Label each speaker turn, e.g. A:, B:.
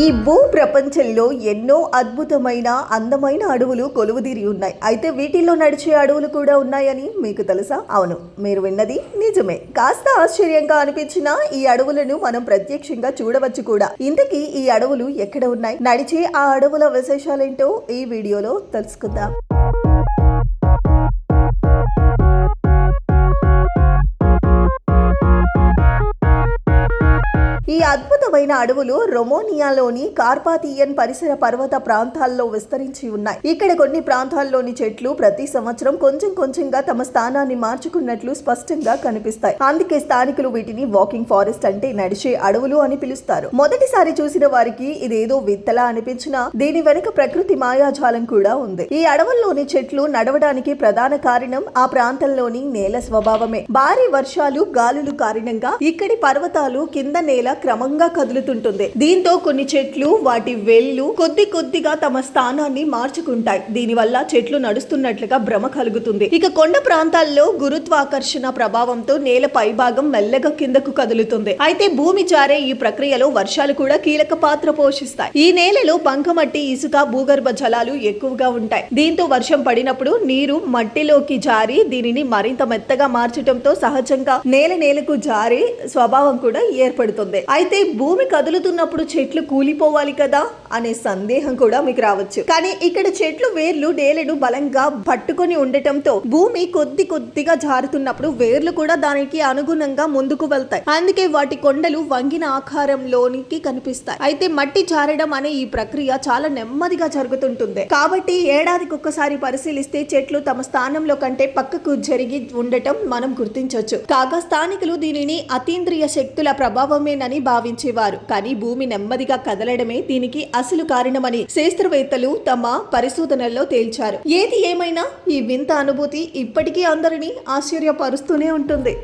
A: ఈ భూ ప్రపంచంలో ఎన్నో అద్భుతమైన అందమైన అడవులు కొలువుదీరి ఉన్నాయి. అయితే వీటిల్లో నడిచే అడవులు కూడా ఉన్నాయని మీకు తెలుసా? అవును, మీరు విన్నది నిజమే. కాస్త ఆశ్చర్యంగా అనిపించిన ఈ అడవులను మనం ప్రత్యక్షంగా చూడవచ్చు కూడా. ఇంతకీ ఈ అడవులు ఎక్కడ ఉన్నాయి, నడిచే ఆ అడవుల విశేషాలేంటో ఈ వీడియోలో తెలుసుకుందాం. ఈ అద్భుతమైన అడవులు రొమేనియాలోని కార్పాథియన్ పరిసర పర్వత ప్రాంతాల్లో విస్తరించి ఉన్నాయి. ఇక్కడ కొన్ని ప్రాంతాల్లోని చెట్లు ప్రతి సంవత్సరం కొంచెం కొంచెంగా తమ స్థానాన్ని మార్చుకున్నట్లు స్పష్టంగా కనిపిస్తాయి. అందుకే స్థానికులు వీటిని వాకింగ్ ఫారెస్ట్ అంటే నడిచే అడవులు అని పిలుస్తారు. మొదటిసారి చూసిన వారికి ఇదేదో విత్తలా అనిపించినా దీని వెనుక ప్రకృతి మాయాజాలం కూడా ఉంది. ఈ అడవుల్లోని చెట్లు నడవడానికి ప్రధాన కారణం ఆ ప్రాంతంలోని నేల స్వభావమే. భారీ వర్షాలు, గాలులు కారణంగా ఇక్కడి పర్వతాలు కింద నేల క్రమంగా కదులుతుంటుంది. దీంతో కొన్ని చెట్లు వాటి వేళ్లు కొద్ది కొద్దిగా తమ స్థానాన్ని మార్చుకుంటాయి. దీనివల్ల చెట్లు నడుస్తున్నట్లుగా భ్రమ కలుగుతుంది. ఇక కొండ ప్రాంతాల్లో గురుత్వాకర్షణ ప్రభావంతో నేల పైభాగం మెల్లగా కిందకు కదులుతుంది. అయితే భూమి జారే ఈ ప్రక్రియలో వర్షాలు కూడా కీలక పాత్ర పోషిస్తాయి. ఈ నేలలో బంకమట్టి, ఇసుక, భూగర్భ జలాలు ఎక్కువగా ఉంటాయి. దీంతో వర్షం పడినప్పుడు నీరు మట్టిలోకి జారి దీనిని మరింత మెత్తగా మార్చడంతో సహజంగా నేలకు జారే స్వభావం కూడా ఏర్పడుతుంది. అయితే భూమి కదులుతున్నప్పుడు చెట్లు కూలిపోవాలి కదా అనే సందేహం కూడా మీకు రావచ్చు. కానీ ఇక్కడ చెట్లు వేర్లు నేలను బలంగా పట్టుకొని ఉండటంతో భూమి కొద్ది కొద్దిగా జారుతున్నప్పుడు వేర్లు కూడా దానికి అనుగుణంగా ముందుకు వెళ్తాయి. అందుకే వాటి కొండలు వంగిన ఆకారంలోనికి కనిపిస్తాయి. అయితే మట్టి జారడం అనే ఈ ప్రక్రియ చాలా నెమ్మదిగా జరుగుతుంటుంది. కాబట్టి ఏడాదికి ఒక్కసారి పరిశీలిస్తే చెట్లు తమ స్థానంలో కంటే పక్కకు జరిగి ఉండటం మనం గుర్తించవచ్చు. కాగా స్థానికులు దీనిని అతీంద్రియ శక్తుల ప్రభావమేనని భావించేవారు. కానీ భూమి నెమ్మదిగా కదలడమే దీనికి అసలు కారణమని శాస్త్రవేత్తలు తమ పరిశోధనల్లో తేల్చారు. ఏది ఏమైనా ఈ వింత అనుభూతి ఇప్పటికీ అందరినీ ఆశ్చర్యపరుస్తూనే ఉంటుంది.